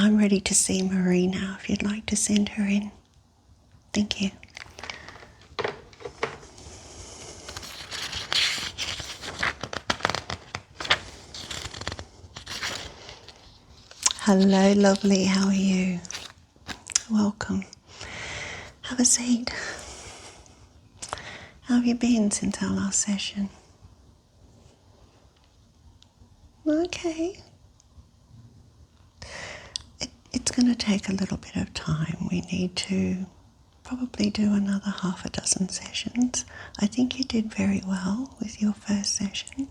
I'm ready to see Marie now, if you'd like to send her in. Thank you. Hello, lovely. How are you? Welcome. Have a seat. How have you been since our last session? Okay. It's going to take a little bit of time. We need to probably do another half a dozen sessions. I think you did very well with your first session.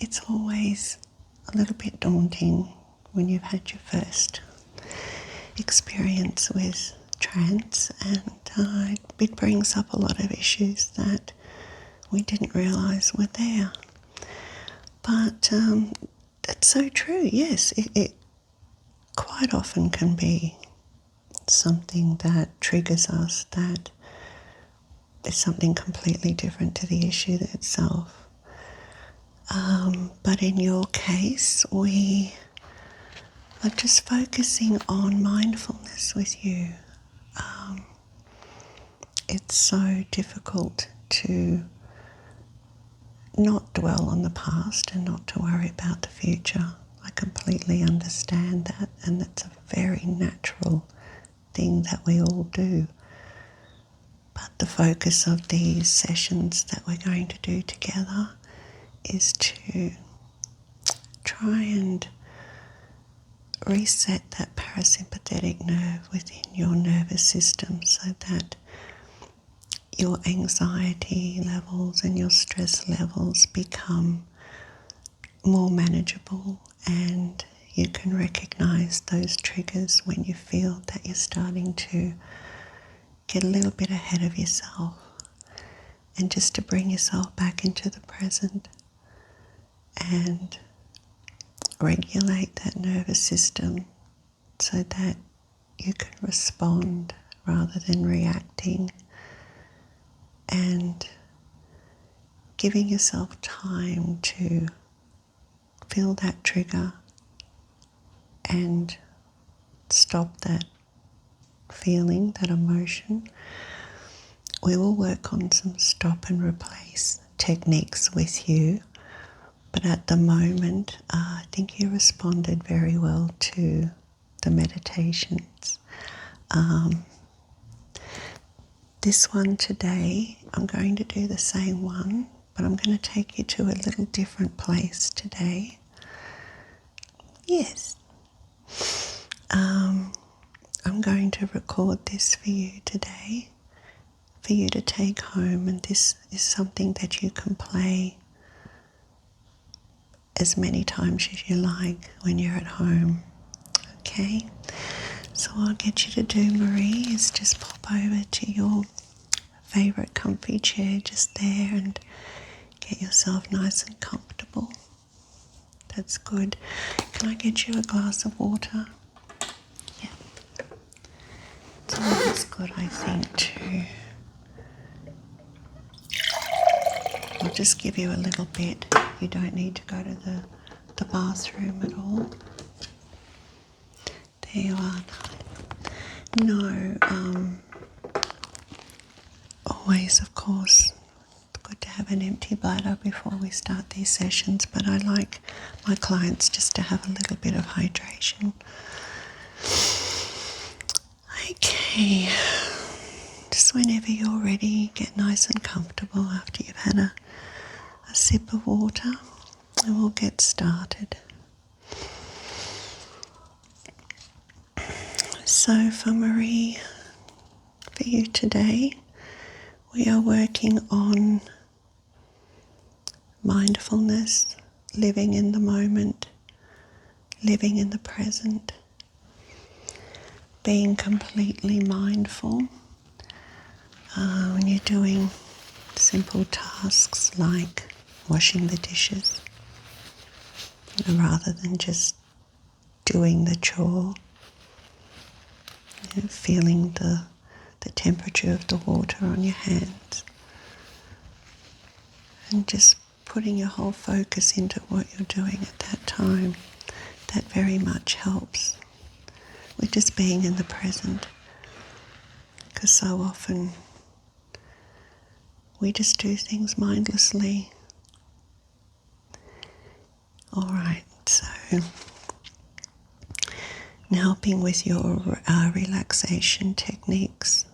It's always a little bit daunting when you've had your first experience with trance, and it brings up a lot of issues that we didn't realise were there. But that's so true, yes. It quite often can be something that triggers us, that there's something completely different to the issue itself. But in your case, we are just focusing on mindfulness with you. It's so difficult to not dwell on the past and not to worry about the future. I completely understand that, and it's a very natural thing that we all do. But the focus of these sessions that we're going to do together is to try and reset that parasympathetic nerve within your nervous system so that your anxiety levels and your stress levels become more manageable, and you can recognize those triggers when you feel that you're starting to get a little bit ahead of yourself, and just to bring yourself back into the present and regulate that nervous system so that you can respond rather than reacting, and giving yourself time to feel that trigger and stop that feeling, that emotion. We will work on some stop and replace techniques with you, but at the moment I think you responded very well to the meditations. This one today, I'm going to do the same one, but I'm going to take you to a little different place today. Yes. I'm going to record this for you today, for you to take home, and this is something that you can play as many times as you like when you're at home. Okay? So what I'll get you to do, Marie, is just pop over to your favourite comfy chair just there and get yourself nice and comfortable. That's good. Can I get you a glass of water? Yeah. It's always good, I think, to... I'll just give you a little bit. You don't need to go to the bathroom at all. There you are. No, always, of course, good to have an empty bladder before we start these sessions, but I like my clients just to have a little bit of hydration. Okay, just whenever you're ready, get nice and comfortable after you've had a sip of water, and we'll get started. So for Marie, for you today, we are working on mindfulness, living in the moment, living in the present, being completely mindful. When you're doing simple tasks like washing the dishes, rather than just doing the chore, feeling the temperature of the water on your hands, and just putting your whole focus into what you're doing at that time. that very much helps with just being in the present, because so often we just do things mindlessly. Alright, so now helping with your relaxation techniques,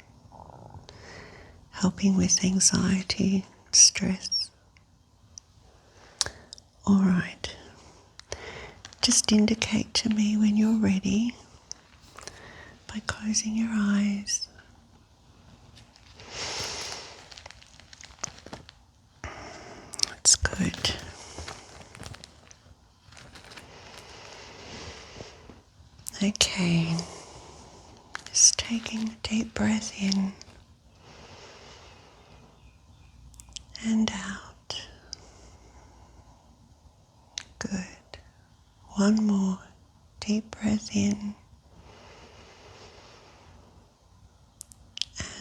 helping with anxiety, stress. Alright, just indicate to me when you're ready by closing your eyes. That's good. Okay, just taking a deep breath in and out. Good. One more deep breath in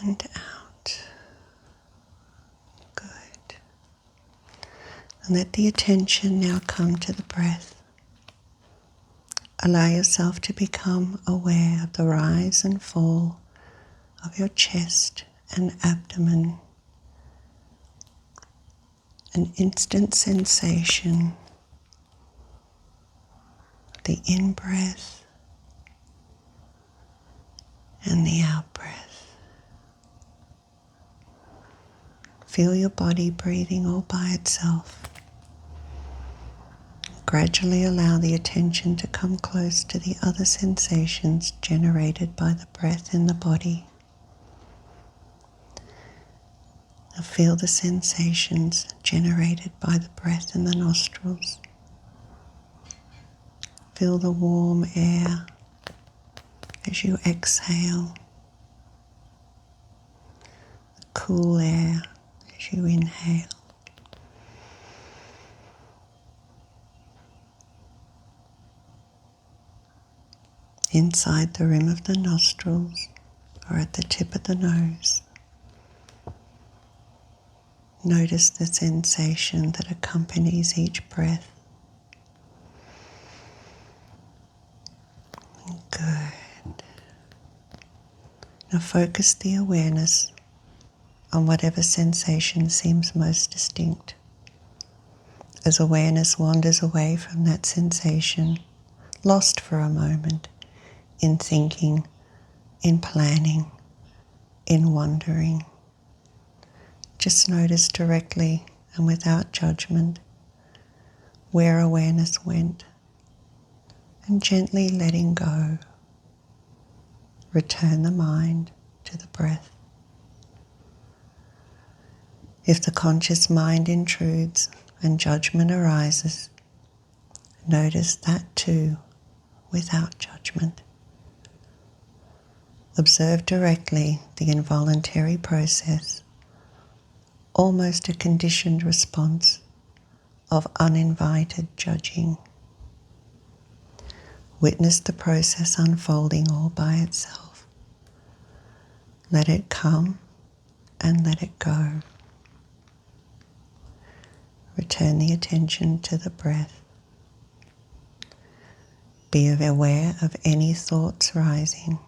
and out. Good. And let the attention now come to the breath. Allow yourself to become aware of the rise and fall of your chest and abdomen. An instant sensation, the in-breath and the out-breath. Feel your body breathing all by itself. Gradually allow the attention to come close to the other sensations generated by the breath in the body. Now feel the sensations generated by the breath in the nostrils. Feel the warm air as you exhale, the cool air as you inhale. Inside the rim of the nostrils or at the tip of the nose, notice the sensation that accompanies each breath. Good. Now focus the awareness on whatever sensation seems most distinct. As awareness wanders away from that sensation, lost for a moment in thinking, in planning, in wondering, just notice directly and without judgment where awareness went, and gently letting go, return the mind to the breath. If the conscious mind intrudes and judgment arises, notice that too without judgment. Observe directly the involuntary process, almost a conditioned response of uninvited judging. Witness the process unfolding all by itself. Let it come and let it go. Return the attention to the breath. Be aware of any thoughts rising.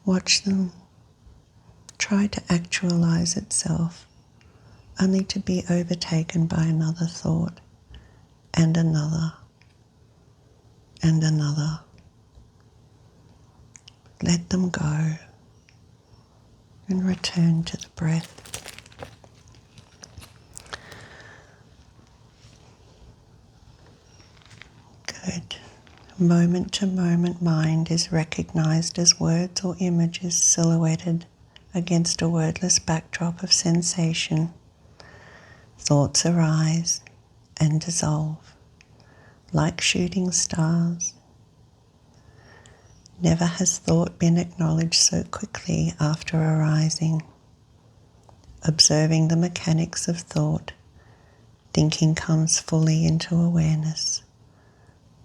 Watch them try to actualize itself, only to be overtaken by another thought, and another, and another. Let them go and return to the breath. Good. Moment-to-moment mind is recognized as words or images silhouetted against a wordless backdrop of sensation. Thoughts arise and dissolve like shooting stars. Never has thought been acknowledged so quickly after arising. Observing the mechanics of thought, thinking comes fully into awareness.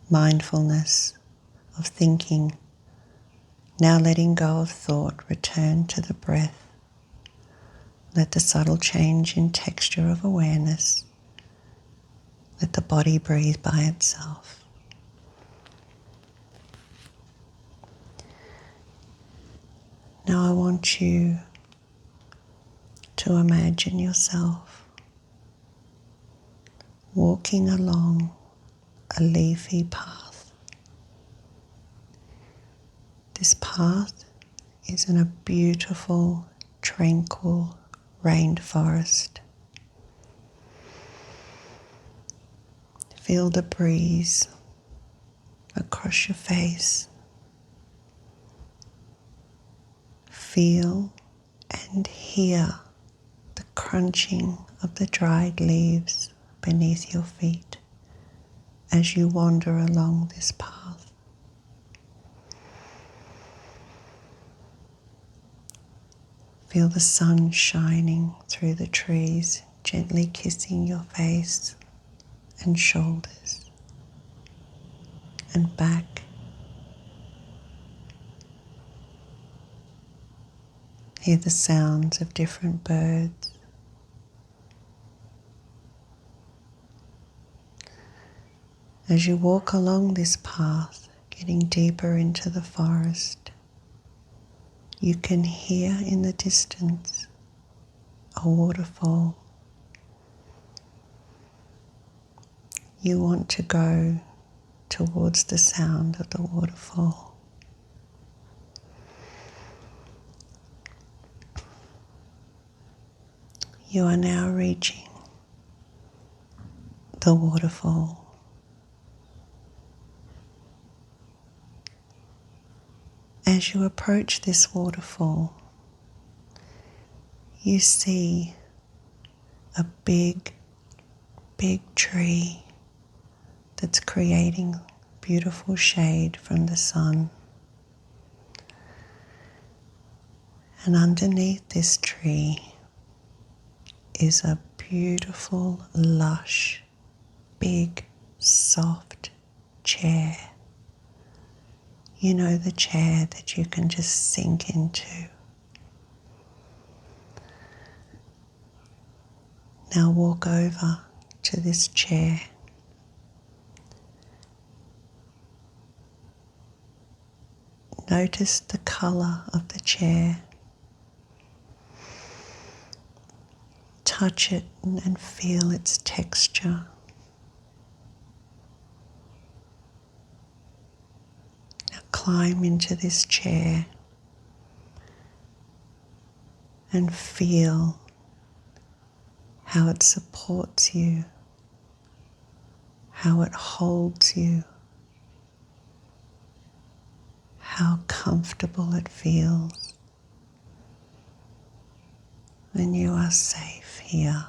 Mindfulness of thinking, now letting go of thought, return to the breath. Let the subtle change in texture of awareness Let the body breathe by itself. Now I want you to imagine yourself walking along a leafy path. This path is in a beautiful, tranquil rainforest. Feel the breeze across your face. Feel and hear the crunching of the dried leaves beneath your feet as you wander along this path. Feel the sun shining through the trees, gently kissing your face and shoulders and back. Hear the sounds of different birds. As you walk along this path, getting deeper into the forest, you can hear in the distance a waterfall. You want to go towards the sound of the waterfall. You are now reaching the waterfall. As you approach this waterfall, you see a big tree that's creating beautiful shade from the sun. And underneath this tree is a beautiful, lush, big, soft chair. You know, the chair that you can just sink into. Now walk over to this chair. Notice the color of the chair. Touch it and feel its texture. Now climb into this chair and feel how it supports you, how it holds you, how comfortable it feels. And you are safe here.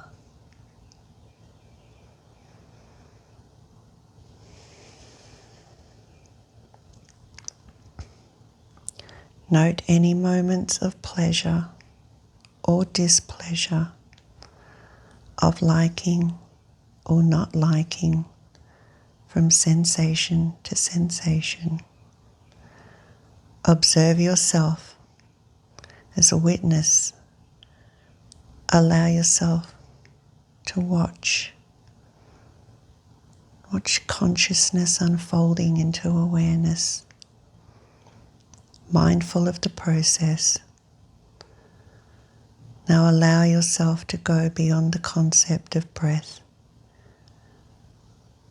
Note any moments of pleasure or displeasure, of liking or not liking, from sensation to sensation. Observe yourself as a witness. Allow yourself to watch. Watch consciousness unfolding into awareness. Mindful of the process. Now allow yourself to go beyond the concept of breath,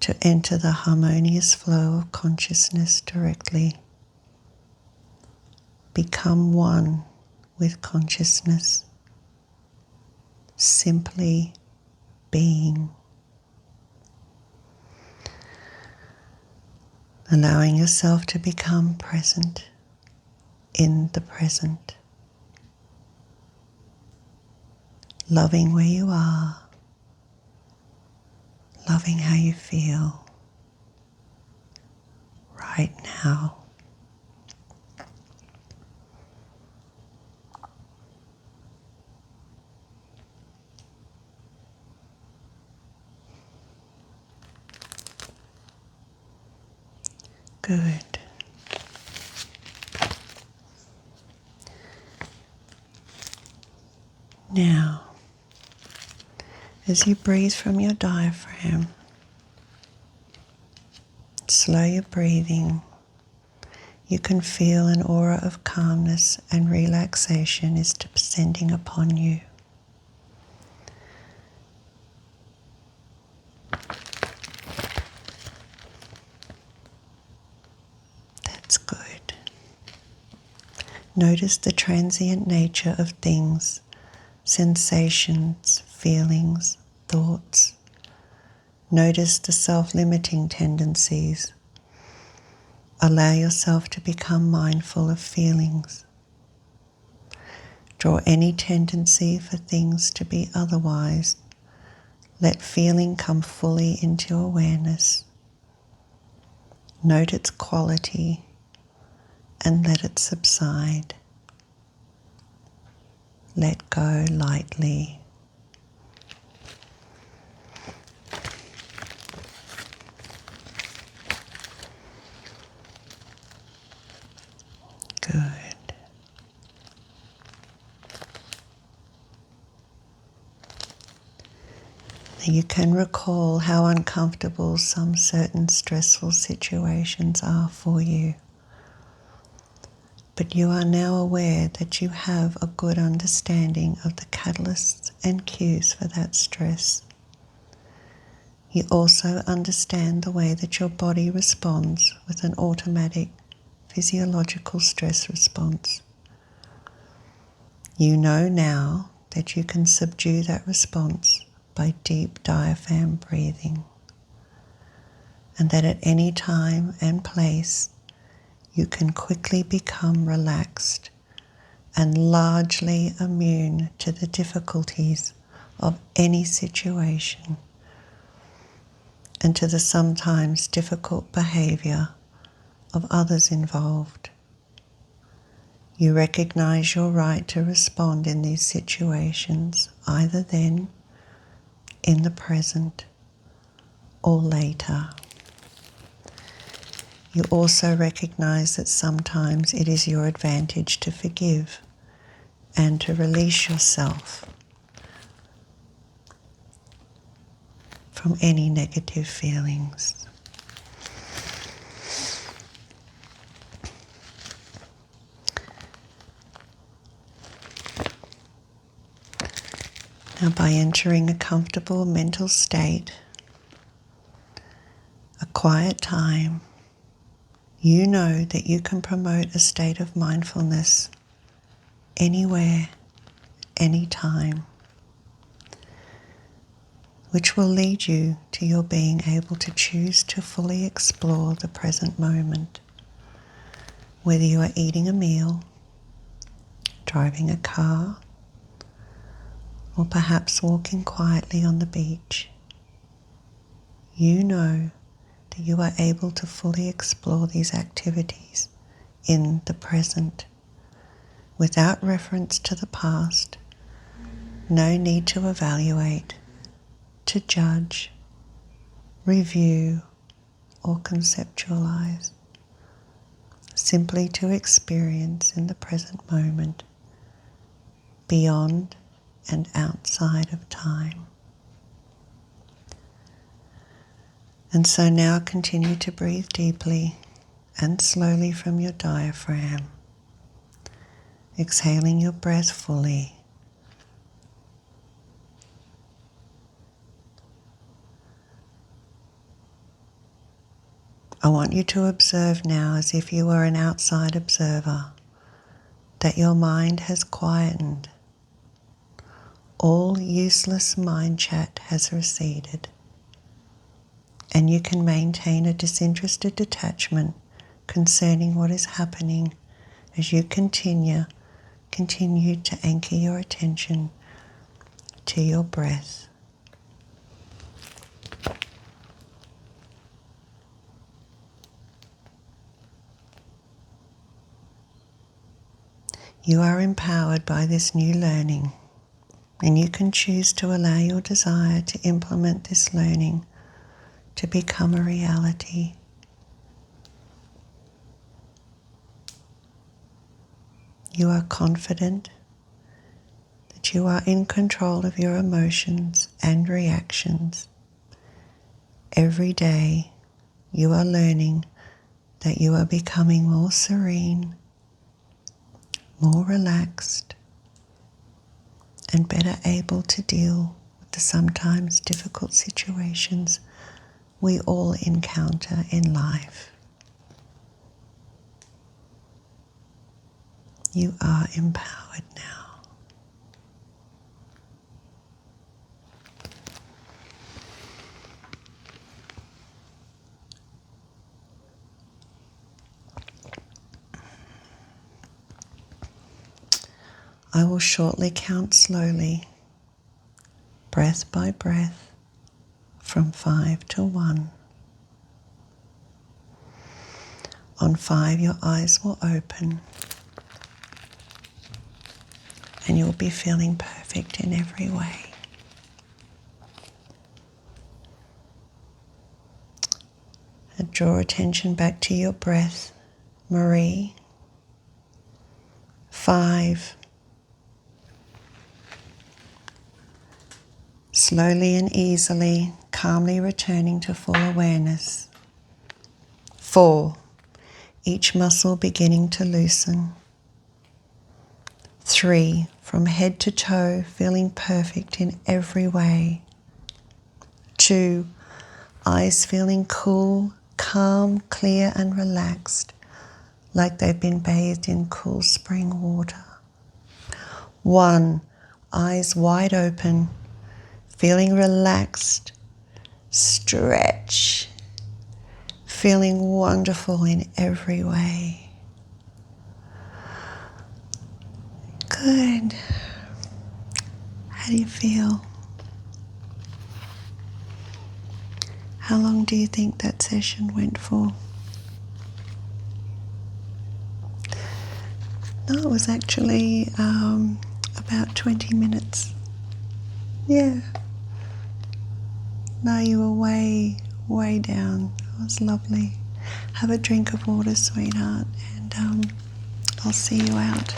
to enter the harmonious flow of consciousness directly. Become one with consciousness, simply being. Allowing yourself to become present in the present. Loving where you are, loving how you feel right now. Good. Now, as you breathe from your diaphragm, slow your breathing, you can feel an aura of calmness and relaxation is descending upon you. That's good. Notice the transient nature of things, sensations, feelings, thoughts. Notice the self-limiting tendencies. Allow yourself to become mindful of feelings. Draw any tendency for things to be otherwise. Let feeling come fully into awareness. Note its quality and let it subside. Let go lightly. Good. Now you can recall how uncomfortable some certain stressful situations are for you. But you are now aware that you have a good understanding of the catalysts and cues for that stress. You also understand the way that your body responds with an automatic physiological stress response. You know now that you can subdue that response by deep diaphragm breathing, and that at any time and place you can quickly become relaxed and largely immune to the difficulties of any situation and to the sometimes difficult behavior of others involved. You recognize your right to respond in these situations, either then, in the present, or later. You also recognize that sometimes it is your advantage to forgive and to release yourself from any negative feelings. Now, by entering a comfortable mental state, a quiet time, you know that you can promote a state of mindfulness anywhere, anytime, which will lead you to your being able to choose to fully explore the present moment, whether you are eating a meal, driving a car, or perhaps walking quietly on the beach. You know that you are able to fully explore these activities in the present, without reference to the past. No need to evaluate, to judge, review, or conceptualize. Simply to experience in the present moment, beyond and outside of time. And so now continue to breathe deeply and slowly from your diaphragm, exhaling your breath fully. I want you to observe now, as if you were an outside observer, that your mind has quietened. All useless mind chat has receded, and you can maintain a disinterested detachment concerning what is happening as you continue to anchor your attention to your breath. You are empowered by this new learning, and you can choose to allow your desire to implement this learning to become a reality. You are confident that you are in control of your emotions and reactions. Every day you are learning that you are becoming more serene, more relaxed, and better able to deal with the sometimes difficult situations we all encounter in life. You are empowered now. I will shortly count slowly, breath by breath, from 5 to 1. On 5, your eyes will open and you'll be feeling perfect in every way. And draw attention back to your breath. Marie. 5. Slowly and easily, calmly returning to full awareness. 4. Each muscle beginning to loosen. 3. From head to toe, feeling perfect in every way. 2. Eyes feeling cool, calm, clear and relaxed, like they've been bathed in cool spring water. 1. Eyes wide open, feeling relaxed, stretch, feeling wonderful in every way. Good. How do you feel? How long do you think that session went for? No, it was actually about 20 minutes. Yeah. No, you were way, way down. It was lovely. Have a drink of water, sweetheart, and I'll see you out.